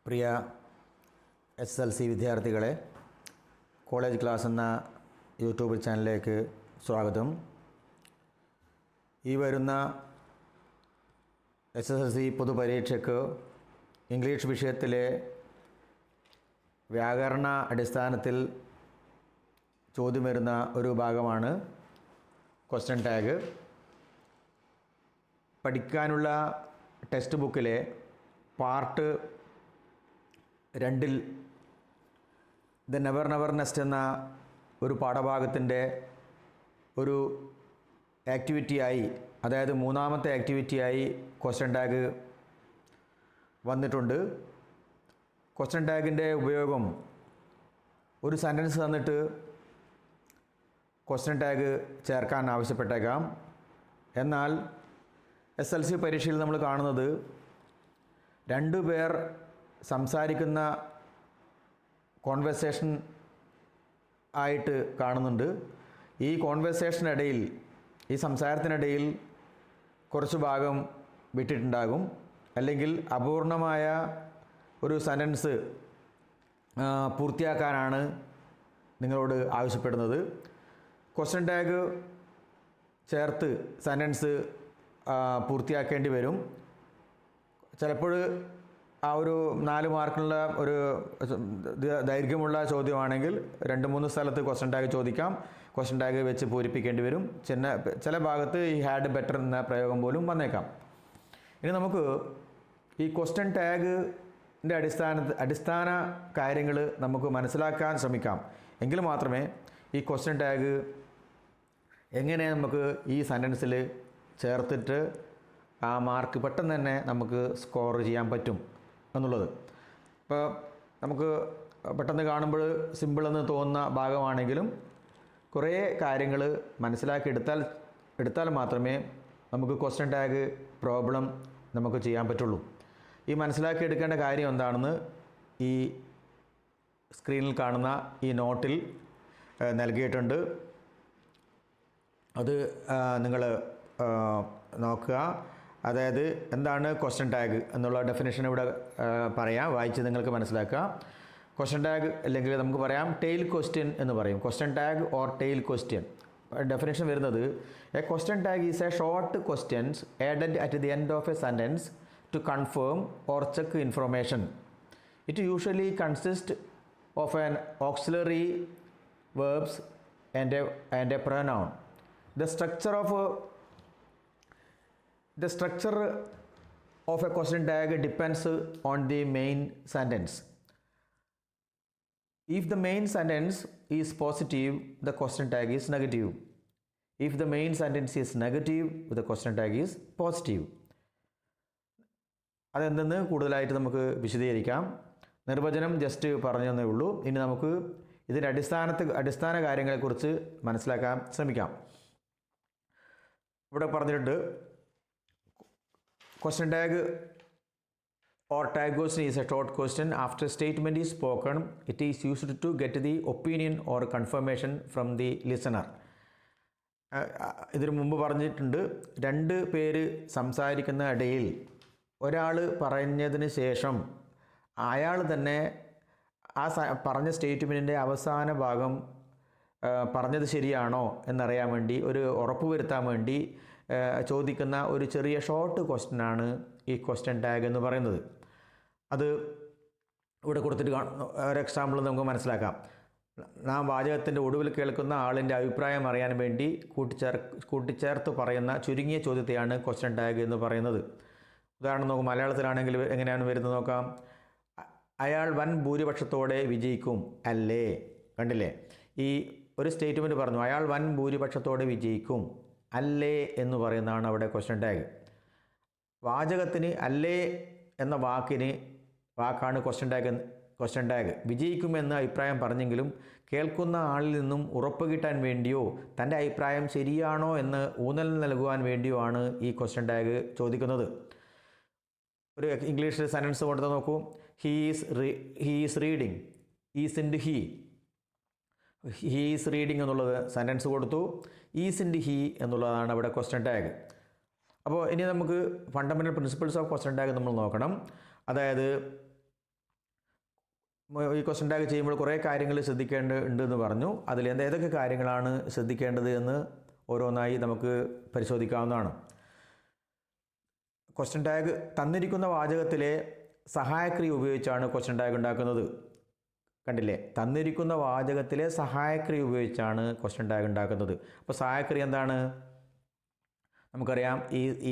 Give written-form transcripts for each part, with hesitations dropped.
പ്രിയ SSLC വിദ്യാർത്ഥികളെ, college class എന്ന YouTube ചാനലിലേക്ക് സ്വാഗതം. ഈ വരുന്ന SSLC പൊതുപരീക്ഷയ്ക്ക് ഇംഗ്ലീഷ് വിഷയത്തിലെ വ്യാകരണ അടിസ്ഥാനത്തിൽ ചോദ്യം വരുന്ന ഒരു ഭാഗമാണ് ക്വസ്റ്റ്യൻ ടാഗ്. പഠിക്കാനുള്ള ടെക്സ്റ്റ് ബുക്കിലെ part 2 the never never nest എന്ന ഒരു പാഠഭാഗത്തിൻ്റെ ഒരു ആക്ടിവിറ്റിയായി, അതായത് മൂന്നാമത്തെ ആക്ടിവിറ്റിയായി ക്വസ്റ്റ്യൻ ടാഗ് വന്നിട്ടുണ്ട്. ക്വസ്റ്റ്യൻ ടാഗിൻ്റെ ഉപയോഗം ഒരു സെൻറ്റൻസ് തന്നിട്ട് ക്വസ്റ്റ്യൻ ടാഗ് ചേർക്കാൻ ആവശ്യപ്പെട്ടേക്കാം. എന്നാൽ SSLC പരീക്ഷയിൽ നമ്മൾ കാണുന്നത് 2 പേർ സംസാരിക്കുന്ന കോൺവെർസേഷൻ ആയിട്ട് കാണുന്നുണ്ട്. ഈ കോൺവെർസേഷനിടയിൽ, ഈ സംസാരത്തിനിടയിൽ കുറച്ച് ഭാഗം വിട്ടിട്ടുണ്ടാകും, അല്ലെങ്കിൽ അപൂർണമായ ഒരു സെൻറ്റൻസ് പൂർത്തിയാക്കാനാണ് നിങ്ങളോട് ആവശ്യപ്പെടുന്നത്. ക്വസ്റ്റ്യൻ ടാഗ് ചേർത്ത് സെൻറ്റൻസ് പൂർത്തിയാക്കേണ്ടി വരും. ചിലപ്പോൾ ആ ഒരു 4 മാർക്കിനുള്ള ഒരു ദൈർഘ്യമുള്ള ചോദ്യമാണെങ്കിൽ 2-3 സ്ഥലത്ത് ക്വസ്റ്റ്യൻ ടാഗ് ചോദിക്കാം. ക്വസ്റ്റ്യൻ ടാഗ് വെച്ച് പൂരിപ്പിക്കേണ്ടി വരും. ചില ഭാഗത്ത് ഈ ഹാഡ് ബെറ്റർ എന്ന പ്രയോഗം പോലും വന്നേക്കാം. ഇനി നമുക്ക് ഈ ക്വസ്റ്റ്യൻ ടാഗിൻ്റെ അടിസ്ഥാന കാര്യങ്ങൾ നമുക്ക് മനസ്സിലാക്കാൻ ശ്രമിക്കാം. എങ്കിൽ മാത്രമേ ഈ ക്വസ്റ്റ്യൻ ടാഗ് എങ്ങനെ നമുക്ക് ഈ സെൻറ്റൻസിൽ ചേർത്തിട്ട് ആ മാർക്ക് പെട്ടെന്ന് തന്നെ നമുക്ക് സ്കോർ ചെയ്യാൻ പറ്റും എന്നുള്ളത്. ഇപ്പോൾ നമുക്ക് പെട്ടെന്ന് കാണുമ്പോൾ സിമ്പിളെന്ന് തോന്നുന്ന ഭാഗമാണെങ്കിലും കുറേ കാര്യങ്ങൾ മനസ്സിലാക്കി എടുത്താൽ മാത്രമേ നമുക്ക് ക്വസ്റ്റ്യൻ ടാഗ് പ്രോബ്ലം നമുക്ക് ചെയ്യാൻ പറ്റുള്ളൂ. ഈ മനസ്സിലാക്കി എടുക്കേണ്ട കാര്യം എന്താണെന്ന് ഈ സ്ക്രീനിൽ കാണുന്ന ഈ നോട്ടിൽ നൽകിയിട്ടുണ്ട്. അത് നിങ്ങൾ നോക്കുക. അതായത് എന്താണ് ക്വസ്റ്റ്യൻ ടാഗ് എന്നുള്ള ഡെഫിനേഷൻ ഇവിടെ പറയാം, വായിച്ച് നിങ്ങൾക്ക് മനസ്സിലാക്കുക. ക്വസ്റ്റ്യൻ ടാഗ് അല്ലെങ്കിൽ നമുക്ക് പറയാം ടെയിൽ ക്വസ്റ്റ്യൻ എന്ന് പറയും. Question tag or tail question definition വരുന്നത്: a question tag is a short questions added at the end of a sentence to confirm or check information. It usually consist of an auxiliary verbs and a pronoun. The structure of a question tag depends on the main sentence. If the main sentence is positive, the question tag is negative. If the main sentence is negative, the question tag is positive. അതെന്തെന്ന് കൂടുതലായിട്ട് നമുക്ക് വിശദീകരിക്കാം. നിർവചനം just പറഞ്ഞു തന്നേ ഉള്ളൂ. ഇനി നമുക്ക് ഇതിൻ്റെ അടിസ്ഥാന കാര്യങ്ങളെക്കുറിച്ച് മനസ്സിലാക്കാൻ ശ്രമിക്കാം. ഇവിടെ പറഞ്ഞിട്ടുണ്ട്, question tag or tag question is a short question. After statement is spoken, it is used to get the opinion or confirmation from the listener. ഇതിനു മുമ്പ് പറഞ്ഞിട്ടുണ്ട്, 2 പേര് സംസാരിക്കുന്ന ഇടയിൽ ഒരാൾ പറഞ്ഞതിന് ശേഷം അയാൾ തന്നെ ആ പറഞ്ഞ സ്റ്റേറ്റ്മെൻറ്റിൻ്റെ അവസാന ഭാഗം പറഞ്ഞത് ശരിയാണോ എന്നറിയാൻ വേണ്ടി, ഒരു ഉറപ്പ് വരുത്താൻ വേണ്ടി ചോദിക്കുന്ന ഒരു ചെറിയ ഷോർട്ട് ക്വസ്റ്റ്യനാണ് ഈ ക്വസ്റ്റ്യൻ ടാഗ് എന്ന് പറയുന്നത്. അത് ഇവിടെ കൊടുത്തിട്ട് ഒരു എക്സാമ്പിൾ നമുക്ക് മനസ്സിലാക്കാം. നാം വാചകത്തിൻ്റെ ഒടുവിൽ കേൾക്കുന്ന ആളിൻ്റെ അഭിപ്രായം അറിയാൻ വേണ്ടി കൂട്ടിച്ചേർത്ത് പറയുന്ന ചുരുങ്ങിയ ചോദ്യത്തെയാണ് ക്വസ്റ്റ്യൻ ടാഗ് എന്ന് പറയുന്നത്. ഉദാഹരണം നോക്കും, മലയാളത്തിലാണെങ്കിൽ എങ്ങനെയാണ് വരുന്നത് നോക്കാം. അയാൾ വൻ ഭൂരിപക്ഷത്തോടെ വിജയിക്കും അല്ലേ. കണ്ടില്ലേ, ഈ ഒരു സ്റ്റേറ്റ്മെൻറ്റ് പറഞ്ഞു, അയാൾ വൻ ഭൂരിപക്ഷത്തോടെ വിജയിക്കും അല്ലേ എന്ന് പറയുന്നതാണ് അവിടെ ക്വസ്റ്റ്യൻ ടാഗ്. വാചകത്തിന് അല്ലേ എന്ന വാക്കാണ് ക്വസ്റ്റ്യൻ ടാഗ്. വിജയിക്കുമെന്ന് അഭിപ്രായം പറഞ്ഞെങ്കിലും കേൾക്കുന്ന ആളിൽ നിന്നും ഉറപ്പ് കിട്ടാൻ വേണ്ടിയോ തൻ്റെ അഭിപ്രായം ശരിയാണോ എന്ന് ഊന്നൽ നൽകുവാൻ വേണ്ടിയോ ആണ് ഈ ക്വസ്റ്റ്യൻ ടാഗ് ചോദിക്കുന്നത്. ഒരു ഇംഗ്ലീഷ് സെൻറ്റൻസ് കൊടുത്ത് നോക്കൂ. He is reading, ഈസിൻഡ് he. He is reading എന്നുള്ളത് സെൻറ്റൻസ് കൊടുത്തു. ഈസിൻഡ് ഹീ എന്നുള്ളതാണ് അവിടെ ക്വസ്റ്റ്യൻ ടാഗ്. അപ്പോൾ ഇനി നമുക്ക് fundamental principles of question tag നമ്മൾ നോക്കണം. അതായത് ഈ ക്വസ്റ്റ്യൻ ടാഗ് ചെയ്യുമ്പോൾ കുറേ കാര്യങ്ങൾ ശ്രദ്ധിക്കേണ്ടതുണ്ടെന്ന് പറഞ്ഞു. അതിൽ ഏതൊക്കെ കാര്യങ്ങളാണ് ശ്രദ്ധിക്കേണ്ടത് എന്ന് ഓരോന്നായി നമുക്ക് പരിശോധിക്കാവുന്നതാണ്. ക്വസ്റ്റ്യൻ ടാഗ് തന്നിരിക്കുന്ന വാചകത്തിലെ സഹായക്രിയ ഉപയോഗിച്ചാണ് ക്വസ്റ്റ്യൻ ടാഗ് ഉണ്ടാക്കുന്നത്. കണ്ടില്ലേ, തന്നിരിക്കുന്ന വാചകത്തിലെ സഹായക്രിയ ഉപയോഗിച്ചാണ് ക്വസ്റ്റ്യൻ ടാഗ് ഉണ്ടാക്കുന്നത്. അപ്പോൾ സഹായക്രിയ എന്താണ്? നമുക്കറിയാം,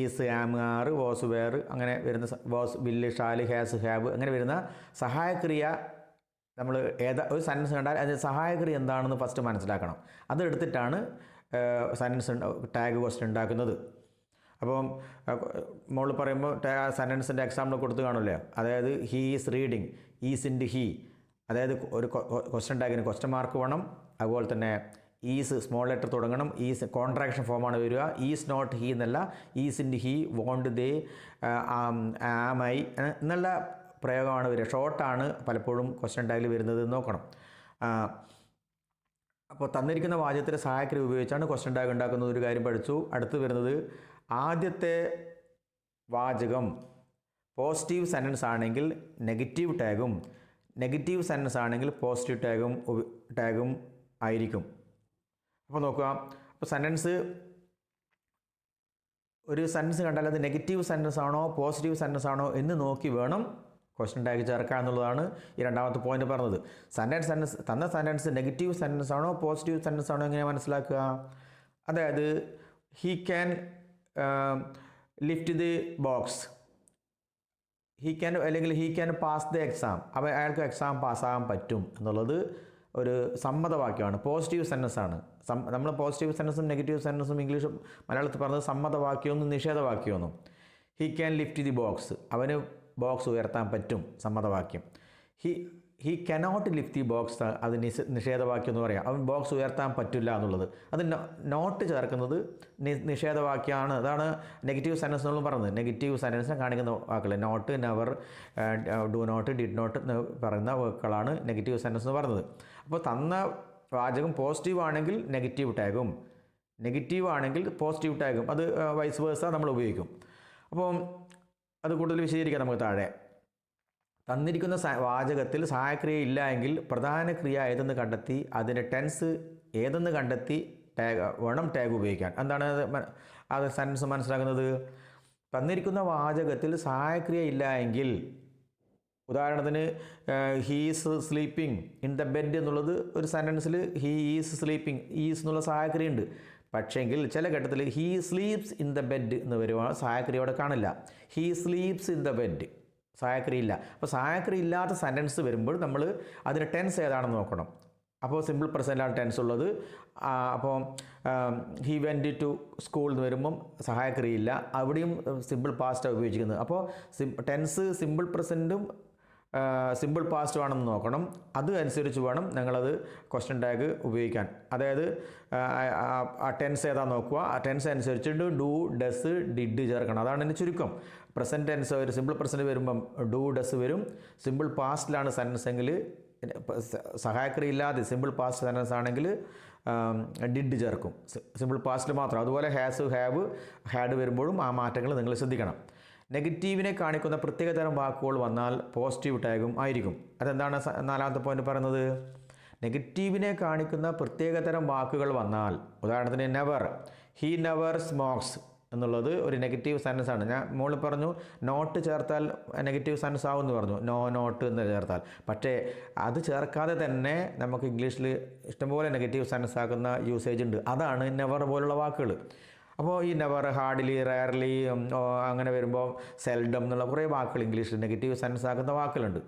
is, am, are, was, were, അങ്ങനെ വരുന്ന വാസ്, വില്ല്, ഷാല്, ഹാസ്, ഹാവ്, അങ്ങനെ വരുന്ന സഹായക്രിയ നമ്മൾ ഒരു സെൻറ്റൻസ് കണ്ടാൽ അതിന് സഹായക്രിയ എന്താണെന്ന് ഫസ്റ്റ് മനസ്സിലാക്കണം. അതെടുത്തിട്ടാണ് സെൻറ്റൻസ് ടാഗ് ക്വസ്റ്റ്യൻ ഉണ്ടാക്കുന്നത്. അപ്പം മോള് പറയുമ്പോൾ സെൻറ്റൻസിൻ്റെ എക്സാമ്പിൾ കൊടുത്ത് കാണില്ലേ, അതായത് he is reading, isn't he, അതായത് ഒരു ക്വസ്റ്റ്യൻ ടാഗിന് ക്വസ്റ്റ്യൻ മാർക്ക് വേണം. അതുപോലെ തന്നെ ഈസ് സ്മോൾ ലെറ്റർ തുടങ്ങണം. ഈസ് കോൺട്രാക്ഷൻ ഫോമാണ് വരിക. ഈസ് നോട്ട് ഹീ എന്നല്ല, isn't he, won't they, am I എന്നുള്ള പ്രയോഗമാണ് വരിക. ഷോർട്ടാണ് പലപ്പോഴും ക്വസ്റ്റ്യൻ ടാഗിൽ വരുന്നത് നോക്കണം. അപ്പോൾ തന്നിരിക്കുന്ന വാചകത്തിലെ സഹായക്രിയ ഉപയോഗിച്ചാണ് ക്വസ്റ്റ്യൻ ടാഗ് ഉണ്ടാക്കുന്നത്. ഒരു കാര്യം പഠിച്ചു. അടുത്ത് വരുന്നത്, ആദ്യത്തെ വാചകം പോസിറ്റീവ് സെൻറ്റൻസ് ആണെങ്കിൽ നെഗറ്റീവ് ടാഗും, നെഗറ്റീവ് സെൻറ്റൻസ് ആണെങ്കിൽ പോസിറ്റീവ് ടാഗും ആയിരിക്കും. അപ്പോൾ നോക്കുക, അപ്പോൾ ഒരു സെൻറ്റൻസ് കണ്ടാൽ അത് നെഗറ്റീവ് സെൻറ്റൻസ് ആണോ പോസിറ്റീവ് സെൻറ്റൻസ് ആണോ എന്ന് നോക്കി വേണം ക്വസ്റ്റ്യൻ ടാഗ് ചേർക്കുക എന്നുള്ളതാണ് ഈ രണ്ടാമത്തെ പോയിന്റ് പറഞ്ഞത്. തന്ന സെൻറ്റൻസ് നെഗറ്റീവ് സെൻറ്റൻസ് ആണോ പോസിറ്റീവ് സെൻറ്റൻസ് ആണോ എങ്ങനെ മനസ്സിലാക്കുക? അതായത് he can lift the box, he can pass the exam, അയാൾക്ക് എക്സാം പാസ്സാകാൻ പറ്റും എന്നുള്ളത് ഒരു സമ്മതവാക്യമാണ്, പോസിറ്റീവ് സെൻറ്റൻസ് ആണ്. നമ്മൾ പോസിറ്റീവ് സെൻറ്റൻസും നെഗറ്റീവ് സെൻറ്റൻസും ഇംഗ്ലീഷ് മലയാളത്തിൽ പറഞ്ഞത് സമ്മതവാക്യമൊന്നും നിഷേധവാക്യമൊന്നും. He can lift the box, അവന് ബോക്സ് ഉയർത്താൻ പറ്റും, സമ്മതവാക്യം. He cannot lift the box, അത് നിഷേധവാക്യം എന്ന് പറയാം. അവൻ ബോക്സ് ഉയർത്താൻ പറ്റില്ല എന്നുള്ളത്. അത് നോട്ട് ചേർക്കുന്നത് നിഷേധവാക്യമാണ്. അതാണ് നെഗറ്റീവ് സെൻറ്റൻസ് എന്നുള്ളത് പറഞ്ഞത്. നെഗറ്റീവ് സെൻറ്റൻസിനെ കാണിക്കുന്ന വാക്കുകൾ not, never, do not, did not എന്ന് പറയുന്ന വാക്കുകളാണ് നെഗറ്റീവ് സെൻറ്റൻസ് എന്ന് പറഞ്ഞത്. അപ്പോൾ തന്ന വാചകം പോസിറ്റീവ് ആണെങ്കിൽ നെഗറ്റീവ് ടാഗും, നെഗറ്റീവ് ആണെങ്കിൽ പോസിറ്റീവ് ടാഗും, അത് വൈസ് വേഴ്സ നമ്മൾ ഉപയോഗിക്കും. അപ്പോൾ അത് കൂടുതൽ വിശദീകരിക്കാം നമുക്ക് താഴെ. തന്നിരിക്കുന്ന വാചകത്തിൽ സഹായക്രിയ ഇല്ല എങ്കിൽ പ്രധാന ക്രിയ ഏതെന്ന് കണ്ടെത്തി അതിൻ്റെ ടെൻസ് ഏതെന്ന് കണ്ടെത്തി വേണം ടാഗ് ഉപയോഗിക്കാൻ. എന്താണ് അത് സെൻറ്റൻസ് മനസ്സിലാക്കുന്നത്? തന്നിരിക്കുന്ന വാചകത്തിൽ സഹായക്രിയ ഇല്ല എങ്കിൽ, ഉദാഹരണത്തിന് he is sleeping in the bed എന്നുള്ളത് ഒരു സെൻറ്റൻസിൽ ഹീ ഈസ് സ്ലീപ്പിംഗ്, ഈസ് എന്നുള്ള സഹായക്രിയ ഉണ്ട്. പക്ഷേങ്കിൽ ചില ഘട്ടത്തിൽ he sleeps in the bed എന്ന് വരുവാണ്, സഹായക്രിയയോടെ കാണില്ല. He sleeps in the bed, സഹായക്രിയ ഇല്ല. അപ്പോൾ സഹായക്രിയ ഇല്ലാത്ത സെൻറ്റൻസ് വരുമ്പോൾ നമ്മൾ അതിൻ്റെ ടെൻസ് ഏതാണെന്ന് നോക്കണം. അപ്പോൾ സിമ്പിൾ പ്രസൻറ്റിലാണ് ടെൻസ് ഉള്ളത്. അപ്പോൾ ഹി വെൻറ്റ് ടു സ്കൂൾ എന്ന് വരുമ്പം സഹായക്രിയ ഇല്ല, അവിടെയും സിമ്പിൾ പാസ്റ്റാണ് ഉപയോഗിക്കുന്നത്. അപ്പോൾ ടെൻസ് സിമ്പിൾ പ്രസൻറ്റും സിമ്പിൾ പാസ്റ്റും ആണെന്ന് നോക്കണം. അത് അനുസരിച്ച് വേണം ഞങ്ങളത് ക്വസ്റ്റ്യൻ ടാഗ് ഉപയോഗിക്കാൻ. അതായത് ആ ടെൻസ് ഏതാ നോക്കുക, ആ ടെൻസ് അനുസരിച്ചിട്ട് ഡു, ഡസ്, ഡിഡ് ചേർക്കണം. അതാണ് എൻ്റെ ചുരുക്കം. പ്രസൻറ്റ് ടെൻസ് ഒരു സിമ്പിൾ പ്രസൻറ്റ് വരുമ്പം ഡു, ഡസ് വരും. സിമ്പിൾ പാസ്റ്റിലാണ് സെൻറ്റൻസ് എങ്കിൽ, സഹായക്രിയ ഇല്ലാതെ സിമ്പിൾ പാസ്റ്റ് സെൻറ്റൻസ് ആണെങ്കിൽ ഡിഡ് ചേർക്കും, സിമ്പിൾ പാസ്റ്റിൽ മാത്രം. അതുപോലെ ഹാസ്, ഹാവ്, ഹാഡ് വരുമ്പോഴും ആ മാറ്റങ്ങൾ നിങ്ങൾ ശ്രദ്ധിക്കണം. നെഗറ്റീവിനെ കാണിക്കുന്ന പ്രത്യേകതരം വാക്കുകൾ വന്നാൽ പോസിറ്റീവ് ടാഗും ആയിരിക്കും. അതെന്താണ് നാലാമത്തെ പോയിന്റ് പറയുന്നത്? നെഗറ്റീവിനെ കാണിക്കുന്ന പ്രത്യേകതരം വാക്കുകൾ വന്നാൽ, ഉദാഹരണത്തിന് നെവർ, ഹീ നെവർ സ്മോക്സ് എന്നുള്ളത് ഒരു നെഗറ്റീവ് സെൻറ്റൻസ് ആണ്. ഞാൻ മുകളിൽ പറഞ്ഞു നോട്ട് ചേർത്താൽ നെഗറ്റീവ് സെൻറ്റൻസ് ആവും എന്ന് പറഞ്ഞു, നോ നോട്ട് എന്ന് ചേർത്താൽ. പക്ഷേ അത് ചേർക്കാതെ തന്നെ നമുക്ക് ഇംഗ്ലീഷിൽ ഇഷ്ടംപോലെ നെഗറ്റീവ് സെൻറ്റൻസ് ആക്കുന്ന യൂസേജ് ഉണ്ട്. അതാണ് നെവർ പോലുള്ള വാക്കുകൾ. അപ്പോൾ ഈ നെവർ, ഹാർഡ്ലി, റയർലി, അങ്ങനെ വരുമ്പോൾ സെൽഡം എന്നുള്ള കുറേ വാക്കുകൾ ഇംഗ്ലീഷിൽ നെഗറ്റീവ് സെൻറ്റൻസ് ആക്കുന്ന വാക്കുകളുണ്ട്.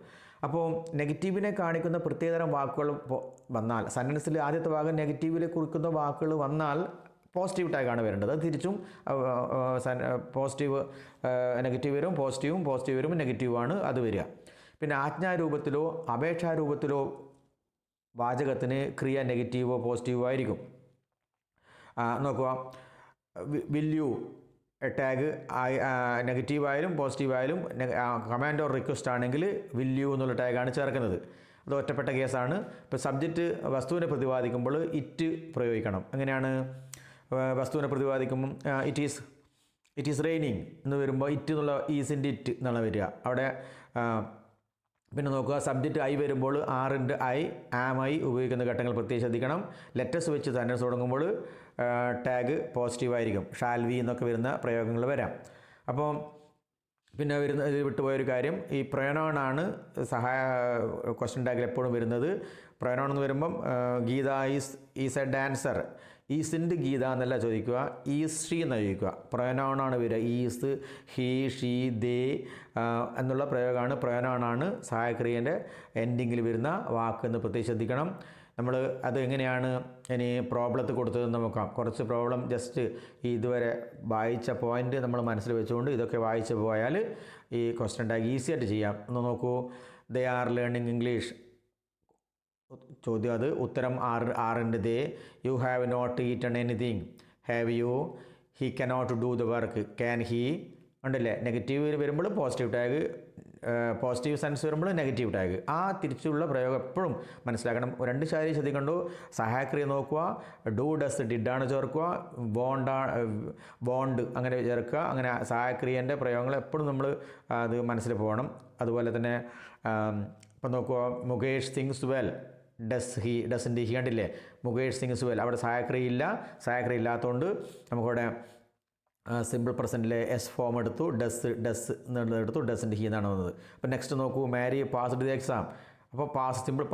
അപ്പോൾ നെഗറ്റീവിനെ കാണിക്കുന്ന പ്രത്യേകതരം വാക്കുകൾ വന്നാൽ, സെൻറ്റൻസിൽ ആദ്യത്തെ ഭാഗം നെഗറ്റീവിൽ കുറിക്കുന്ന വാക്കുകൾ വന്നാൽ പോസിറ്റീവ് ടാഗാണ് വരേണ്ടത്. അത് തിരിച്ചും പോസിറ്റീവ് നെഗറ്റീവ് വരും, പോസിറ്റീവ് വരും, നെഗറ്റീവാണ് അത് വരിക. പിന്നെ ആജ്ഞാരൂപത്തിലോ അപേക്ഷാരൂപത്തിലോ വാചകത്തിന് ക്രിയ നെഗറ്റീവോ പോസിറ്റീവോ ആയിരിക്കും. നോക്കുക, വിൽ യു ടാഗ് നെഗറ്റീവായാലും പോസിറ്റീവായാലും കമാൻഡ് ഓർ റിക്വസ്റ്റ് ആണെങ്കിൽ വിൽ യു എന്നുള്ള ടാഗാണ് ചേർക്കുന്നത്. അത് ഒറ്റപ്പെട്ട കേസാണ്. ഇപ്പോൾ സബ്ജക്റ്റ് വസ്തുവിനെ പ്രതിപാദിക്കുമ്പോൾ ഇറ്റ് പ്രയോഗിക്കണം. എങ്ങനെയാണ്? വസ്തുവിനെ പ്രതിപാദിക്കുമ്പം ഇറ്റ് ഈസ് റെയിനിങ് എന്ന് വരുമ്പോൾ ഇറ്റ് എന്നുള്ള ഈസിൻ്റെ ഇറ്റ് എന്നാണ് വരിക. അവിടെ പിന്നെ നോക്കുക, സബ്ജക്റ്റ് ഐ വരുമ്പോൾ ആറിൻ്റെ ഐ, ആം ഐ ഉപയോഗിക്കുന്ന ഘട്ടങ്ങൾ പ്രത്യേകം ശ്രദ്ധിക്കണം. ലെറ്റേഴ്സ് വെച്ച് സെൻറ്റൻസ് തുടങ്ങുമ്പോൾ ടാഗ് പോസിറ്റീവായിരിക്കും. ഷാൽ വി എന്നൊക്കെ വരുന്ന പ്രയോഗങ്ങൾ വരാം. അപ്പോൾ പിന്നെ വരുന്ന ഇത് വിട്ടുപോയൊരു കാര്യം, ഈ പ്രൊനൗണാണ് ക്വസ്റ്റ്യൻ ടാഗിൽ എപ്പോഴും വരുന്നത്. പ്രൊനൗൺ എന്ന് വരുമ്പം ഗീത ഈസ് എ ഡാൻസർ. ഈസിൻ്റെ ഗീത എന്നല്ല ചോദിക്കുക, ഈസ് ഷീ എന്ന് ചോദിക്കുക. പ്രൊനൗണാണ് വരിക. ഈസ്, ഹീ, ഷീ, ദേ എന്നുള്ള പ്രയോഗമാണ്, പ്രൊനൗണാണ് സഹായക്രിയൻ്റെ എൻഡിങ്ങിൽ വരുന്ന വാക്കെന്ന് പ്രത്യേകം ശ്രദ്ധിക്കണം. നമ്മൾ അത് എങ്ങനെയാണ് ഇനി പ്രോബ്ലത്തിൽ കൊടുത്തതെന്ന് നോക്കാം. കുറച്ച് പ്രോബ്ലം ജസ്റ്റ് ഇതുവരെ വായിച്ച പോയിൻ്റ് നമ്മൾ മനസ്സിൽ വെച്ചുകൊണ്ട് ഇതൊക്കെ വായിച്ച് പോയാൽ ഈ ക്വസ്റ്റ്യൻ ടാഗ് ഈസി ആയിട്ട് ചെയ്യാം. ഒന്ന് നോക്കൂ. They are learning English. ചോദ്യം അത്. ഉത്തരം ആറിൻ്റെ they. You have not eaten anything. Have you. He cannot do the work. Can he. ഉണ്ടല്ലേ? നെഗറ്റീവ് വരുമ്പോൾ പോസിറ്റീവ് ടാഗ്, പോസിറ്റീവ് സെൻസ് വരുമ്പോൾ നെഗറ്റീവ് ടാഗ്. ആ തിരിച്ചുള്ള പ്രയോഗം എപ്പോഴും മനസ്സിലാക്കണം. രണ്ട് കാര്യം ശ്രദ്ധിക്കണ്ടു. സഹായക്രിയ നോക്കുക. ഡു, ഡസ്, ഡിഡാണ് ചേർക്കുക. ബോണ്ട് അങ്ങനെ ചേർക്കുക. അങ്ങനെ സഹായക്രിയൻ്റെ പ്രയോഗങ്ങൾ എപ്പോഴും നമ്മൾ അത് മനസ്സിൽ പോകണം. അതുപോലെ തന്നെ ഇപ്പം നോക്കുക, Mukesh thinks well. Does he, ഡസിൻ്റെ ഹി കണ്ടില്ലേ? Mukesh thinks well. അവിടെ സഹായക്രിയ ഇല്ല. സഹായക്രിയ ഇല്ലാത്തതുകൊണ്ട് നമുക്കവിടെ സിമ്പിൾ പ്രസൻറ്റിലെ എസ് ഫോം എടുത്തു. ഡസ് എന്നുള്ളത് എടുത്തു. ഡസിൻ്റെ ഹി എന്നാണ് വന്നത്. അപ്പോൾ നെക്സ്റ്റ് നോക്കൂ. Mary passed the exam. അപ്പോൾ സിമ്പിൾ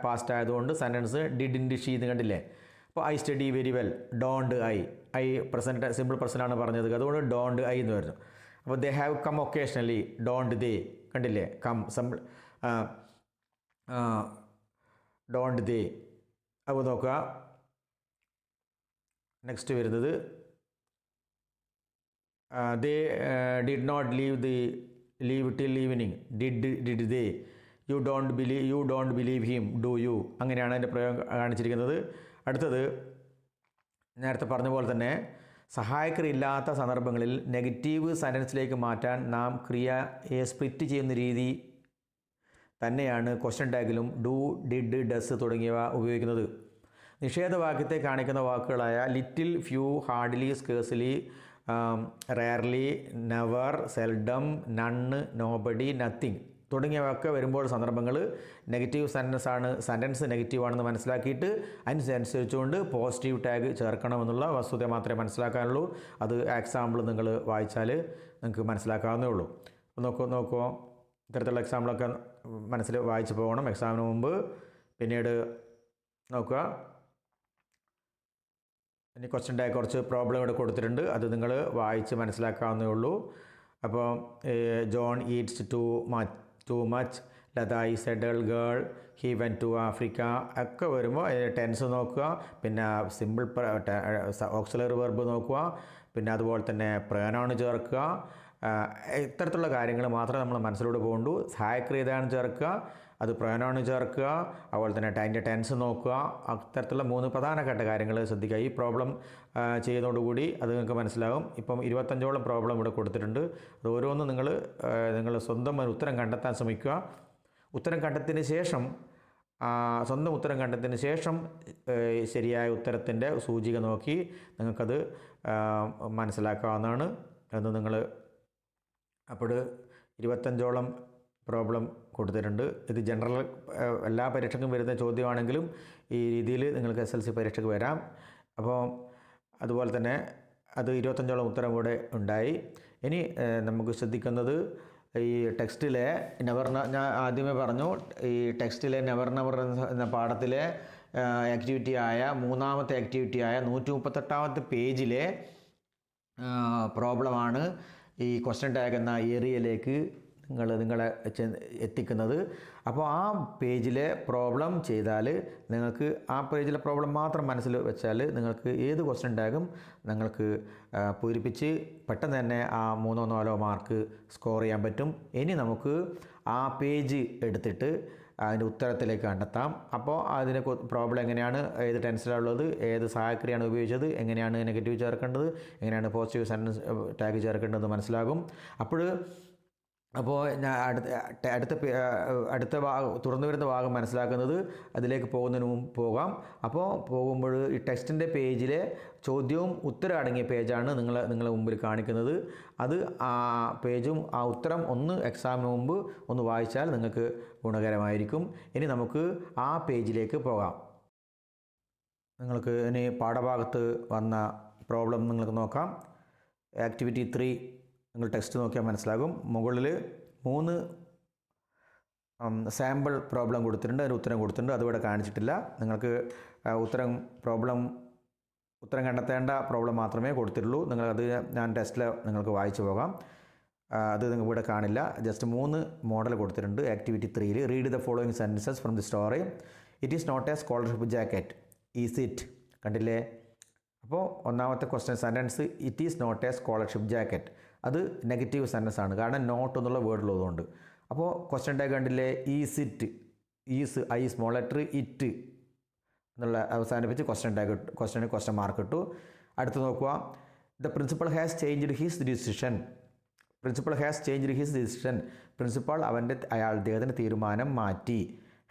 പാസ്റ്റ് ആയതുകൊണ്ട് സെൻറ്റൻസ് ഡിഡിൻ്റെ ഷീ എന്ന് കണ്ടില്ലേ? അപ്പോൾ I study very well. Don't I present simple പ്രസൻ്റാണ് പറഞ്ഞത്, അതുകൊണ്ട് ഡോണ്ട് ഐ എന്ന് വരുന്നു. അപ്പോൾ they have come occasionally. Don't they കണ്ടില്ലേ? Come simple don't they. അപ്പോൾ നോക്കുക, നെക്സ്റ്റ് വരുന്നത് they did not leave till evening. Did they. You don't believe him. Do you. അങ്ങനെയാണ് അതിൻ്റെ പ്രയോഗം കാണിച്ചിരിക്കുന്നത്. അടുത്തത് നേരത്തെ പറഞ്ഞ പോലെ തന്നെ സഹായക്രിയ ഇല്ലാത്ത സന്ദർഭങ്ങളിൽ നെഗറ്റീവ് സെൻറ്റൻസിലേക്ക് മാറ്റാൻ നാം ക്രിയയെ സ്പ്ലിറ്റ് ചെയ്യുന്ന രീതി തന്നെയാണ് ക്വസ്റ്റ്യൻ ടാഗിലും ഡു, ഡിഡ്, ഡസ് തുടങ്ങിയവ ഉപയോഗിക്കുന്നത്. നിഷേധവാക്യത്തെ കാണിക്കുന്ന വാക്കുകളായ little, few, hardly, scarcely, rarely, never, seldom, none, nobody, nothing തുടങ്ങിയവയൊക്കെ വരുമ്പോൾ സന്ദർഭങ്ങൾ നെഗറ്റീവ് സെൻറ്റൻസ് നെഗറ്റീവാണെന്ന് മനസ്സിലാക്കിയിട്ട് അതിനനുസരിച്ചുകൊണ്ട് പോസിറ്റീവ് ടാഗ് ചേർക്കണമെന്നുള്ള വസ്തുത മാത്രമേ മനസ്സിലാക്കാനുള്ളൂ. അത് എക്സാമ്പിൾ നിങ്ങൾ വായിച്ചാൽ നിങ്ങൾക്ക് മനസ്സിലാക്കാവുന്നേ ഉള്ളൂ. നോക്കുമോ ഇത്തരത്തിലുള്ള എക്സാമ്പിളൊക്കെ മനസ്സിൽ വായിച്ച് പോകണം എക്സാമിന് മുമ്പ്. പിന്നീട് നോക്കുക, ഇനി ക്വസ്റ്റ്യൻ ടാഗ് കുറച്ച് പ്രോബ്ലം ഇവിടെ കൊടുത്തിട്ടുണ്ട്, അത് നിങ്ങൾ വായിച്ച് മനസ്സിലാക്കാവുന്നേ ഉള്ളൂ. അപ്പോൾ John eats too much. Lata is a dull girl. He went to Africa ഒക്കെ വരുമ്പോൾ ടെൻസ് നോക്കുക. പിന്നെ സിമ്പിൾ ഓക്സിലറി വെർബ് നോക്കുക. പിന്നെ അതുപോലെ തന്നെ പ്രൊനൗൺ ചേർക്കുക. ഇത്തരത്തിലുള്ള കാര്യങ്ങൾ മാത്രമേ നമ്മൾ മനസ്സിലൂടെ പോകണ്ടു. സഹായക്രിയ ഏതാണ് ചേർക്കുക, അത് പ്രൊനൗൺ ചേർക്കുക, അതുപോലെ തന്നെ അതിൻ്റെ ടെൻസ് നോക്കുക. അത്തരത്തിലുള്ള 3 പ്രധാനപ്പെട്ട കാര്യങ്ങൾ ശ്രദ്ധിക്കുക. ഈ പ്രോബ്ലം ചെയ്യുന്നതോടുകൂടി അത് നിങ്ങൾക്ക് മനസ്സിലാകും. ഇപ്പം 25ഓളം പ്രോബ്ലം ഇവിടെ കൊടുത്തിട്ടുണ്ട്. അത് ഓരോന്നും നിങ്ങൾ സ്വന്തം ഉത്തരം കണ്ടെത്താൻ ശ്രമിക്കുക. ഉത്തരം കണ്ടെത്തിയതിന് ശേഷം സ്വന്തം ഉത്തരം കണ്ടെത്തിയതിന് ശേഷം ശരിയായ ഉത്തരത്തിൻ്റെ സൂചിക നോക്കി നിങ്ങൾക്കത് മനസ്സിലാക്കാവുന്നതാണ് എന്ന് നിങ്ങൾ. അപ്പോൾ 25ഓളം പ്രോബ്ലം കൊടുത്തിട്ടുണ്ട്. ഇത് ജനറൽ എല്ലാ പരീക്ഷയ്ക്കും വരുന്ന ചോദ്യമാണെങ്കിലും ഈ രീതിയിൽ നിങ്ങൾക്ക് SLC പരീക്ഷയ്ക്ക് വരാം. അപ്പോൾ അതുപോലെ തന്നെ അത് 25ഓളം ഉത്തരം കൂടെ ഉണ്ടായി. ഇനി നമുക്ക് ശ്രദ്ധിക്കുന്നത് ഈ ടെക്സ്റ്റിലെ ഞാൻ ആദ്യമേ പറഞ്ഞു, ഈ ടെക്സ്റ്റിലെ നെവർ എന്ന പാഠത്തിലെ ആക്ടിവിറ്റിയായ 3ാമത്തെ ആക്ടിവിറ്റിയായ 138ാമത്തെ പേജിലെ പ്രോബ്ലമാണ് ഈ ക്വസ്റ്റ്യൻ ടാഗ് എന്ന ഏരിയയിലേക്ക് നിങ്ങളെ എത്തിക്കുന്നത്. അപ്പോൾ ആ പേജിലെ പ്രോബ്ലം ചെയ്താൽ നിങ്ങൾക്ക് ആ പേജിലെ പ്രോബ്ലം മാത്രം മനസ്സിൽ വെച്ചാൽ നിങ്ങൾക്ക് ഏത് ക്വസ്റ്റ്യൻ ടാഗും നിങ്ങൾക്ക് പൂരിപ്പിച്ച് പെട്ടെന്ന് തന്നെ ആ 3-4 മാർക്ക് സ്കോർ ചെയ്യാൻ പറ്റും. ഇനി നമുക്ക് ആ പേജ് എടുത്തിട്ട് അതിൻ്റെ ഉത്തരത്തിലേക്ക് കണ്ടെത്താം. അപ്പോൾ അതിന് പ്രോബ്ലം എങ്ങനെയാണ്, ഏത് ടെൻസിലുള്ളത്, ഏത് സഹായക്രിയയാണ് ഉപയോഗിച്ചത്, എങ്ങനെയാണ് നെഗറ്റീവ് ചേർക്കേണ്ടത്, എങ്ങനെയാണ് പോസിറ്റീവ് സെൻറ്റൻസ് ടാഗ് ചേർക്കേണ്ടത് മനസ്സിലാകും. അപ്പോൾ അപ്പോൾ ഞാൻ അടുത്ത ഭാഗം തുറന്നു വരുന്ന ഭാഗം മനസ്സിലാക്കുന്നത് അതിലേക്ക് പോകുന്നതിന് മുമ്പ് പോകാം. അപ്പോൾ പോകുമ്പോൾ ഈ ടെക്സ്റ്റിൻ്റെ പേജിലെ ചോദ്യവും ഉത്തരം അടങ്ങിയ പേജാണ് നിങ്ങളെ മുമ്പിൽ കാണിക്കുന്നത്. അത് ആ പേജും ആ ഉത്തരം ഒന്ന് എക്സാമിന് മുമ്പ് ഒന്ന് വായിച്ചാൽ നിങ്ങൾക്ക് ഗുണകരമായിരിക്കും. ഇനി നമുക്ക് ആ പേജിലേക്ക് പോകാം. നിങ്ങൾക്ക് ഇനി പാഠഭാഗത്ത് വന്ന പ്രോബ്ലം നിങ്ങൾക്ക് നോക്കാം. ആക്ടിവിറ്റി 3 നിങ്ങൾ ടെക്സ്റ്റ് നോക്കിയാൽ മനസ്സിലാകും. മുകളിൽ 3 സാമ്പിൾ പ്രോബ്ലം കൊടുത്തിട്ടുണ്ട്, അതിന് ഉത്തരം കൊടുത്തിട്ടുണ്ട്. അതിവിടെ കാണിച്ചിട്ടില്ല. നിങ്ങൾക്ക് ഉത്തരം കണ്ടെത്തേണ്ട പ്രോബ്ലം മാത്രമേ കൊടുത്തിട്ടുള്ളൂ. നിങ്ങളത് ഞാൻ ടെസ്റ്റിൽ നിങ്ങൾക്ക് വായിച്ചു പോകാം. അത് നിങ്ങൾ ഇവിടെ കാണില്ല. ജസ്റ്റ് 3 മോഡൽ കൊടുത്തിട്ടുണ്ട്. Activity 3 read the following sentences from the story. It is not a scholarship jacket. Is it? കണ്ടില്ലേ? അപ്പോൾ ഒന്നാമത്തെ question sentence it is not a scholarship jacket. അത് നെഗറ്റീവ് സെൻറ്റൻസ് ആണ്, കാരണം നോട്ട് എന്നുള്ള വേർഡുള്ളതുകൊണ്ട്. അപ്പോൾ ക്വസ്റ്റ്യൻ ടാഗ് കണ്ടില്ലേ? Is it, is I small letter it എന്നുള്ള അവസാനിപ്പിച്ച് ക്വസ്റ്റ്യൻ മാർക്ക് ഇട്ടു. അടുത്ത് നോക്കുക. The principal has changed his decision. Principal അദ്ദേഹത്തിൻ്റെ തീരുമാനം മാറ്റി.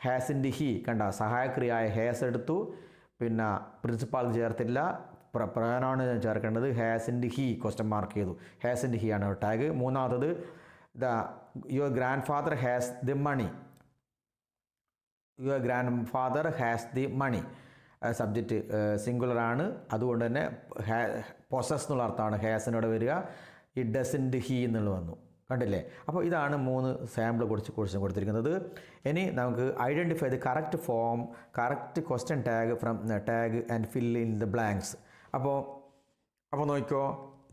ഹാസിൻ്റെ ഹി കണ്ട സഹായക്രിയായ ഹാസ് എടുത്തു, പിന്നെ പ്രിൻസിപ്പാൾ ചേർത്തില്ല, പ്രധാനമാണ് ചേർക്കേണ്ടത്. ഹാസിൻ്റെ ഹി ക്വസ്റ്റ്യൻ മാർക്ക് ചെയ്തു. ഹാസിൻ്റെ ഹി ആണ് ടാഗ്. മൂന്നാമത്തത് your grandfather has the money. Subject സിംഗുലറാണ്, അതുകൊണ്ട് തന്നെ പൊസസ് എന്നുള്ള അർത്ഥമാണ് ഹാസിനോട് വരിക. ഈ ഡസിൻ്റെ ഹി എന്നുള്ള വന്നു. കണ്ടില്ലേ? അപ്പോൾ ഇതാണ് 3 സാമ്പിൾ ക്വസ്റ്റ്യൻ കൊടുത്തിരിക്കുന്നത്. ഇനി നമുക്ക് identify the correct form, correct question tag from tag and fill in the blanks. അപ്പോൾ നോക്കിക്കോ,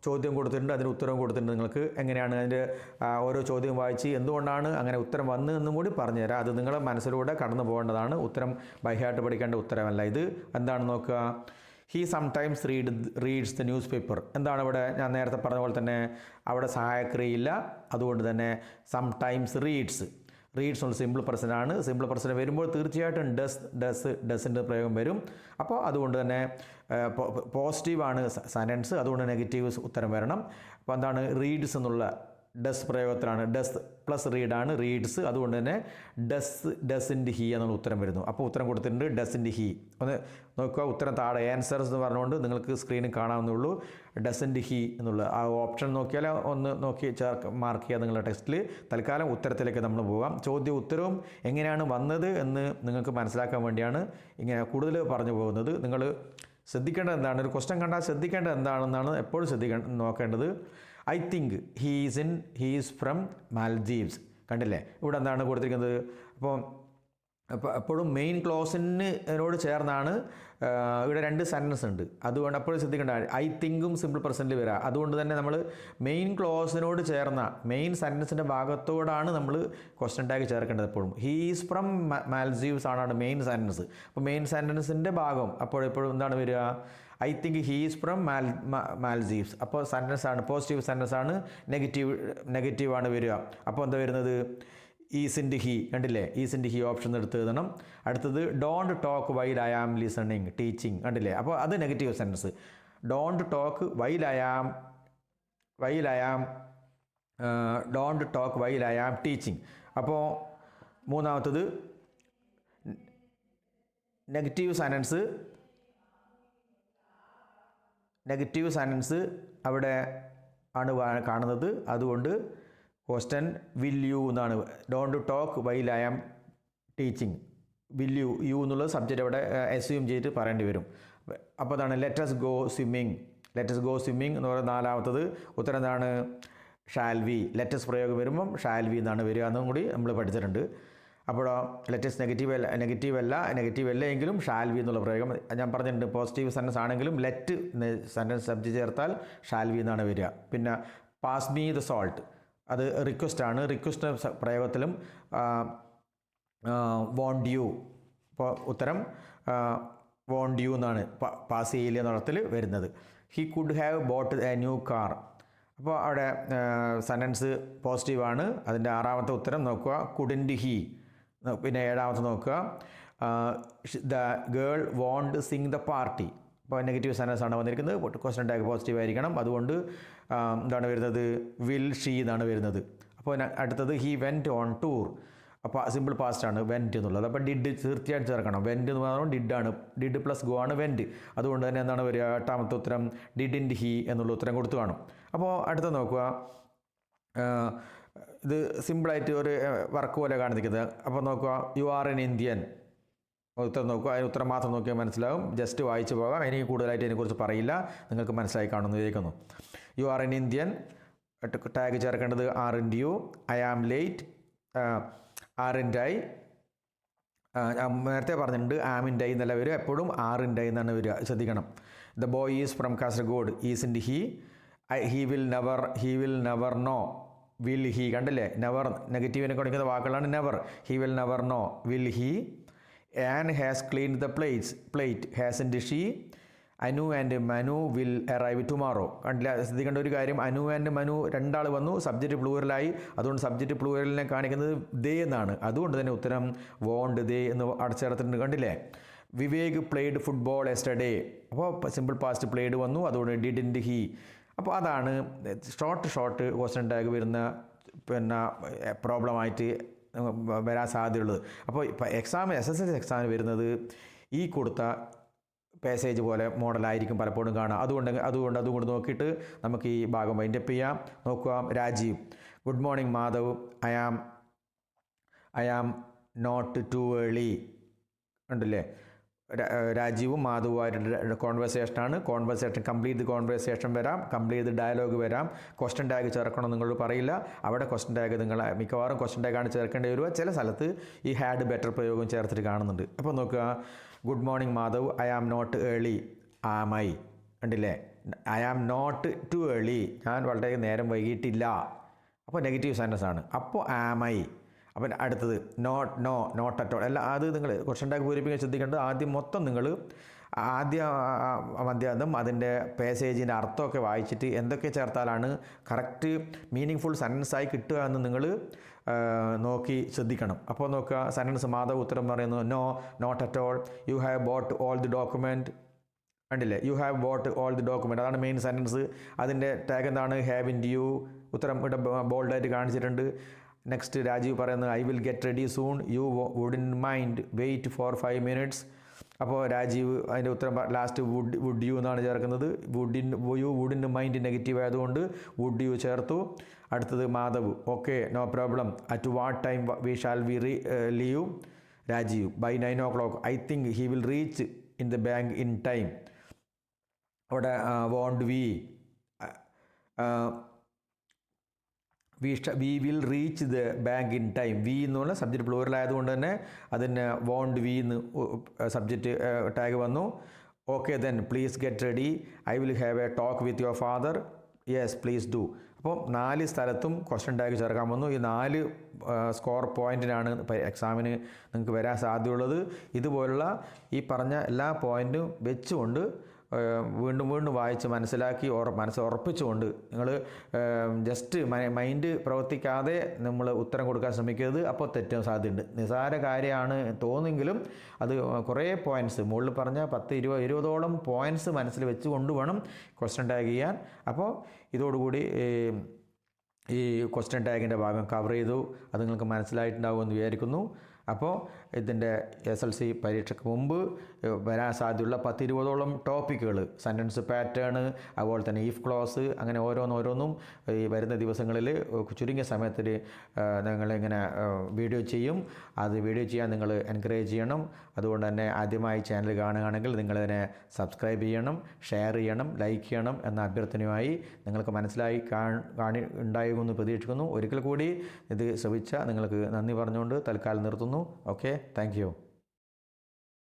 ചോദ്യം കൊടുത്തിട്ടുണ്ട്, അതിന് ഉത്തരവും കൊടുത്തിട്ടുണ്ട്. നിങ്ങൾക്ക് എങ്ങനെയാണ് അതിൻ്റെ ഓരോ ചോദ്യം വായിച്ച് എന്തുകൊണ്ടാണ് അങ്ങനെ ഉത്തരം വന്നു എന്നും കൂടി പറഞ്ഞുതരാം. അത് നിങ്ങളുടെ മനസ്സിലൂടെ കടന്നു പോകേണ്ടതാണ്. ഉത്തരം ബൈഹാർട്ട് പഠിക്കേണ്ട ഉത്തരമല്ല ഇത്. എന്താണ് നോക്കുക. He sometimes reads the news paper. എന്താണ് ഇവിടെ ഞാൻ നേരത്തെ പറഞ്ഞ പോലെ തന്നെ അവിടെ സഹായക്രിയയില്ല, അതുകൊണ്ട് തന്നെ സംടൈംസ് റീഡ്സ് എന്നുള്ള സിമ്പിൾ പേഴ്സൺ ആണ്. സിമ്പിൾ പേഴ്സൺ വരുമ്പോൾ തീർച്ചയായിട്ടും ഡസിൻ്റെ പ്രയോഗം വരും. അപ്പോൾ അതുകൊണ്ട് തന്നെ പോസിറ്റീവാണ് സെൻറ്റൻസ്, അതുകൊണ്ട് നെഗറ്റീവ് ഉത്തരം വരണം. അപ്പോൾ എന്താണ് റീഡ്സ് എന്നുള്ള ഡസ് പ്രയോഗത്തിലാണ്. ഡസ് പ്ലസ് റീഡാണ് റീഡ്സ്, അതുകൊണ്ട് തന്നെ ഡസിൻ്റെ ഹി എന്നുള്ള ഉത്തരം വരുന്നു. അപ്പോൾ ഉത്തരം കൊടുത്തിട്ടുണ്ട് ഡസിൻ്റെ ഹി. ഒന്ന് നോക്കുക, ഉത്തരം താഴെ ആൻസേഴ്സ് എന്ന് പറഞ്ഞുകൊണ്ട് നിങ്ങൾക്ക് സ്ക്രീനിൽ കാണാവുന്നുള്ളൂ. ഡസിൻ്റെ ഹി എന്നുള്ള ആ ഓപ്ഷൻ നോക്കിയാൽ ഒന്ന് നോക്കി മാർക്ക് ചെയ്യുക നിങ്ങളുടെ ടെക്സ്റ്റിൽ. തൽക്കാലം ഉത്തരത്തിലേക്ക് നമ്മൾ പോകാം. ചോദ്യം ഉത്തരവും എങ്ങനെയാണ് വന്നത് എന്ന് നിങ്ങൾക്ക് മനസ്സിലാക്കാൻ വേണ്ടിയാണ് ഇങ്ങനെ കൂടുതൽ പറഞ്ഞു പോകുന്നത്. നിങ്ങൾ ശ്രദ്ധിക്കേണ്ടത് എന്താണ്, ഒരു ക്വസ്റ്റ്യൻ കണ്ടാൽ ശ്രദ്ധിക്കേണ്ടത് എന്താണെന്നാണ് എപ്പോഴും നോക്കേണ്ടത്. I think he is from Maldives. കണ്ടില്ലേ? ഇവിടെ എന്താണ് കൊടുത്തിരിക്കുന്നത്? അപ്പോൾ എപ്പോഴും മെയിൻ ക്ലോസിനോട് ചേർന്നാണ് ഇവിടെ 2 സെൻറ്റൻസ് ഉണ്ട്. അതുകൊണ്ട് എപ്പോഴും ശ്രദ്ധിക്കേണ്ട ഐ തിങ്കും സിമ്പിൾ പ്രസൻറ്റിൽ വരിക. അതുകൊണ്ട് തന്നെ നമ്മൾ മെയിൻ ക്ലോസിനോട് ചേർന്ന മെയിൻ സെൻറ്റൻസിൻ്റെ ഭാഗത്തോടാണ് നമ്മൾ ക്വസ്റ്റ്യൻ ടാഗ് ചേർക്കേണ്ടത്. എപ്പോഴും ഹീ ഈസ് ഫ്രം മാൽദീവ്സ് ആണ് മെയിൻ സെൻറ്റൻസ്. അപ്പോൾ മെയിൻ സെൻറ്റൻസിൻ്റെ ഭാഗം എപ്പോഴും എന്താണ് വരിക? I think he is from Maldives. അപ്പോൾ സെൻറ്റൻസ് ആണ്, പോസിറ്റീവ് സെൻറ്റൻസ് ആണ്, നെഗറ്റീവാണ് വരിക. അപ്പോൾ എന്താ വരുന്നത്? ഈസിൻ്റെ ഹി. കണ്ടില്ലേ? ഈസിൻ്റെ ഹി ഓപ്ഷൻ എടുത്ത് എഴുതണം. അടുത്തത് don't talk while I am listening teaching. കണ്ടില്ലേ? അപ്പോൾ അത് negative sentence. Don't talk while I am teaching. അപ്പോൾ മൂന്നാമത്തത് നെഗറ്റീവ് സെൻറ്റൻസ് അവിടെ ആണ് കാണുന്നത്. അതുകൊണ്ട് ക്വസ്റ്റ്യൻ വിൽ യു എന്നാണ്. Don't talk while I am teaching. Will you എന്നുള്ള സബ്ജക്റ്റ് അവിടെ അസ്യൂം ചെയ്തിട്ട് പറയേണ്ടി വരും. അപ്പോൾ അതാണ് ലെറ്റസ് ഗോ സ്വിമ്മിങ് എന്ന് പറയുന്നത്. നാലാമത്തത് ഉത്തരം എന്താണ്? Shall we. ലെറ്റസ് പ്രയോഗം വരുമ്പം ഷാൽ വി എന്നാണ് വരിക എന്നും കൂടി നമ്മൾ പഠിച്ചിട്ടുണ്ട്. അപ്പോൾ ലെറ്റസ് നെഗറ്റീവ് അല്ല എങ്കിലും ഷാൽ വി എന്നുള്ള പ്രയോഗം ഞാൻ പറഞ്ഞിട്ടുണ്ട്. പോസിറ്റീവ് സെൻറ്റൻസ് ആണെങ്കിലും ലെറ്റ് സെൻറ്റൻസ് സബ്ജക്റ്റ് ചേർത്താൽ ഷാൽ വി എന്നാണ് വരിക. പിന്നെ പാസ് മീ ദ സോൾട്ട്, അത് റിക്വസ്റ്റ് ആണ്. റിക്വസ്റ്റ് പ്രയോഗത്തിലും വോണ്ട് യു. അപ്പോൾ ഉത്തരം വോണ്ട് യു എന്നാണ് പാസ് ചെയ്യില്ല എന്ന അർത്ഥത്തിൽ വരുന്നത്. He could have bought A new car. അപ്പോൾ അവിടെ സെൻറ്റൻസ് പോസിറ്റീവാണ്. അതിൻ്റെ 6ാമത്തെ ഉത്തരം നോക്കുക, കുഡിൻറ്റ് ഹി. പിന്നെ 7ാമത്തെ നോക്കുക, the girl won't sing the party. അപ്പോൾ നെഗറ്റീവ് സെൻറ്റൻസ് ആണ് വന്നിരിക്കുന്നത്. ക്വസ്റ്റ്യൻ ടാഗ് പോസിറ്റീവ് ആയിരിക്കണം. അതുകൊണ്ട് എന്താണ് വരുന്നത്? വിൽ ഷീ എന്നാണ് വരുന്നത്. അപ്പോൾ അടുത്തത് ഹി വെൻറ്റ് ഓൺ ടൂർ. അപ്പോൾ സിമ്പിൾ പാസ്റ്റ് ആണ് വെൻറ്റ് എന്നുള്ളത്. അപ്പോൾ ഡിഡ് തീർച്ചയായിട്ടും ചേർക്കണം. വെൻറ്റ് എന്ന് പറഞ്ഞാൽ ഡിഡാണ്. ഡിഡ് പ്ലസ് ഗോ ആണ് വെൻറ്റ്. അതുകൊണ്ട് തന്നെ എന്താണ് വരിക? എട്ടാമത്തെ ഉത്തരം ഡിഡിൻറ്റ് ഹി എന്നുള്ള ഉത്തരം കൊടുത്തു കാണും. അപ്പോൾ അടുത്ത നോക്കുക, ഇത് സിമ്പിളായിട്ട് ഒരു വർക്ക് പോലെ കാണിക്കുന്നത്. അപ്പോൾ നോക്കുക, യു ആർ എൻ ഇന്ത്യൻ. ഉത്തരം നോക്കുക, അതിന് ഉത്തരം മാത്രം നോക്കിയാൽ മനസ്സിലാവും. ജസ്റ്റ് വായിച്ചു പോകാം. എനിക്ക് കൂടുതലായിട്ട് ഇതിനെക്കുറിച്ച് പറയില്ല, നിങ്ങൾക്ക് മനസ്സിലായി കാണുന്നു വിചാരിക്കുന്നു. You are an Indian, tag ചേർക്കേണ്ടത് aren't you. I am late, aren't I. നേരത്തെ പറഞ്ഞിട്ടുണ്ട് ആം ഇൻ ഡൈ എന്നല്ല വരിക, എപ്പോഴും ആർ ഇൻ ഡൈ എന്നാണ് വരിക, ശ്രദ്ധിക്കണം. The boy is from Kasaragod, is in he. He will never know, will he. കണ്ടില്ലേ, നെവർ നെഗറ്റീവിനെ കാണിക്കുന്ന വാക്കുകളാണ് never. He will never know, will he. An has cleaned the plate, hasn't she. Anu and Manu will arrive tomorrow. കണ്ടില്ല, ശ്രദ്ധിക്കേണ്ട ഒരു കാര്യം, Anu and Manu രണ്ടാൾ വന്നു, subject പ്ലൂറലായി. അതുകൊണ്ട് സബ്ജക്റ്റ് പ്ലൂറലിനെ കാണിക്കുന്നത് ദേ എന്നാണ്. അതുകൊണ്ട് തന്നെ ഉത്തരം വോണ്ട് ദേ എന്ന് അടച്ചേർത്തിട്ടുണ്ട്. കണ്ടില്ലേ. Vivek played football yesterday. അപ്പോൾ സിമ്പിൾ പാസ്റ്റ് പ്ലേഡ് വന്നു, അതുകൊണ്ട് ഡിഡിൻറ്റ് ഹി. അപ്പോൾ അതാണ് ഷോർട്ട് ക്വസ്റ്റ്യൻ ടാഗ് വരുന്ന പ്രോബ്ലമായിട്ട് വരാൻ സാധ്യതയുള്ളത്. അപ്പോൾ എക്സാമിന് SSLC എക്സാമിന് വരുന്നത് ഈ കൊടുത്ത പാസേജ് പോലെ മോഡലായിരിക്കും പലപ്പോഴും കാണുക. അതുകൊണ്ട് നോക്കിയിട്ട് നമുക്ക് ഈ ഭാഗം വൈൻഡപ്പ് ചെയ്യാം. നോക്കുക, Rajeev, good morning Madhav, I am not too early. ഉണ്ടല്ലേ, രാജീവും മാധവുമായിട്ട് കോൺവെർസേഷനാണ്. കംപ്ലീറ്റ് കോൺവെർസേഷൻ വരാം, കംപ്ലീറ്റ് ഡയലോഗ് വരാം. ക്വസ്റ്റ്യൻ ടാഗ് ചേർക്കണം നിങ്ങൾ പറയില്ല. അവിടെ ക്വസ്റ്റ്യൻ ടാഗ് നിങ്ങൾ മിക്കവാറും ക്വസ്റ്റ്യൻ ടാഗാണ് ചേർക്കേണ്ടി വരിക. ചില സ്ഥലത്ത് ഈ ഹാഡ് ബെറ്റർ പ്രയോഗം ചേർത്തിട്ട് കാണുന്നുണ്ട്. അപ്പോൾ നോക്കുക, good morning Madhav, I am not early, am I. കണ്ടില്ലേ, I am not too early, ഞാൻ വളരെ നേരം വൈകിട്ടില്ല. അപ്പോൾ നെഗറ്റീവ് സെൻറ്റൻസ് ആണ്. അപ്പോൾ ആം ഐ. അപ്പം അടുത്തത് നോട്ട് അറ്റ് ഓൾ. അല്ല, അത് നിങ്ങൾ ക്വസ്റ്റ്യൻ ടാഗ് പൂരിപ്പിക്കാൻ ശ്രദ്ധിക്കേണ്ടത് ആദ്യം മൊത്തം നിങ്ങൾ മധ്യാന്തം അതിൻ്റെ പാസേജിൻ്റെ അർത്ഥമൊക്കെ വായിച്ചിട്ട് എന്തൊക്കെ ചേർത്താലാണ് കറക്റ്റ് മീനിങ് ഫുൾ സെൻറ്റൻസായി കിട്ടുക എന്ന് നിങ്ങൾ നോക്കി ശ്രദ്ധിക്കണം. അപ്പോൾ നോക്കുക, സെൻറ്റൻസ് മാധവ് ഉത്തരം പറയുന്നു not at all. You have bought all the document. കണ്ടില്ലേ, you have bought all the document, അതാണ് മെയിൻ സെൻറ്റൻസ്. അതിൻ്റെ ടാഗ് എന്താണ്? Haven't you. ഉത്തരം ഇവിടെ ബോൾഡായിട്ട് കാണിച്ചിട്ടുണ്ട്. നെക്സ്റ്റ് രാജീവ് പറയുന്നത് I will get ready soon, you wouldn't mind ഫോർ 5 minutes. അപ്പോൾ രാജീവ് അതിൻ്റെ ഉത്തരം ലാസ്റ്റ് വുഡ് യു എന്നാണ് ചേർക്കുന്നത്. Wouldn't mind negative would you ചേർത്തു. അടുത്തത് Madhav, okay no problem. At what time we shall we leave? Rajeev, by 9 o'clock. I think he will reach in the bank in time. അവിടെ won't we will reach the bank in time. We എന്നുള്ള subject plural ആയതുകൊണ്ട് തന്നെ അതിന് won't we എന്ന് subject tag വന്നു. Okay then please get ready, I will have a talk with your father, yes please do. അപ്പോൾ 4 സ്ഥലത്തും question tag ചേർക്കാൻ വന്നു. ഈ 4 സ്കോർ പോയിൻറ്റിനാണ് എക്സാമിന് നിങ്ങൾക്ക് വരാൻ സാധ്യതയുള്ളത്. ഇതുപോലുള്ള ഈ പറഞ്ഞ എല്ലാ പോയിൻറ്റും വെച്ചുകൊണ്ട് വീണ്ടും വായിച്ച് മനസ്സിലാക്കി ഉറപ്പിച്ചുകൊണ്ട് നിങ്ങൾ ജസ്റ്റ് മൈൻഡ് പ്രവർത്തിക്കാതെ നമ്മൾ ഉത്തരം കൊടുക്കാൻ ശ്രമിക്കരുത്. അപ്പോൾ തെറ്റാൻ സാധ്യതയുണ്ട്. നിസ്സാര കാര്യമാണ് തോന്നുമെങ്കിലും അത് കുറേ പോയിൻറ്റ്സ് മുകളിൽ പറഞ്ഞ 10-20ഓളം പോയിൻറ്റ്സ് മനസ്സിൽ വെച്ചുകൊണ്ട് വേണം ക്വസ്റ്റ്യൻ ടാഗ് ചെയ്യാൻ. അപ്പോൾ ഇതോടുകൂടി ഈ ക്വസ്റ്റ്യൻ ടാഗിൻ്റെ ഭാഗം കവർ ചെയ്തു. അത് നിങ്ങൾക്ക് മനസ്സിലായിട്ടുണ്ടാകുമെന്ന് വിചാരിക്കുന്നു. അപ്പോൾ ഇതിൻ്റെ SLC പരീക്ഷയ്ക്ക് മുമ്പ് വരാൻ സാധ്യതയുള്ള 10-20ഓളം ടോപ്പിക്കുകൾ, സെൻറ്റൻസ് പാറ്റേൺ, അതുപോലെ തന്നെ ഈഫ് ക്ലോസ്, അങ്ങനെ ഓരോന്നും ഈ വരുന്ന ദിവസങ്ങളിൽ ചുരുങ്ങിയ സമയത്തിൽ ഞങ്ങളിങ്ങനെ വീഡിയോ ചെയ്യും. അത് വീഡിയോ ചെയ്യാൻ നിങ്ങൾ എൻകറേജ് ചെയ്യണം. അതുകൊണ്ട് തന്നെ ആദ്യമായി ചാനൽ കാണുകയാണെങ്കിൽ നിങ്ങളതിനെ സബ്സ്ക്രൈബ് ചെയ്യണം, ഷെയർ ചെയ്യണം, ലൈക്ക് ചെയ്യണം എന്ന അഭ്യർത്ഥനയുമായി നിങ്ങൾക്ക് മനസ്സിലായി ഉണ്ടാകുമെന്ന് പ്രതീക്ഷിക്കുന്നു. ഒരിക്കൽ കൂടി ഇത് ശ്രമിച്ച നിങ്ങൾക്ക് നന്ദി പറഞ്ഞുകൊണ്ട് തൽക്കാലം നിർത്തുന്നു. Okay, thank you.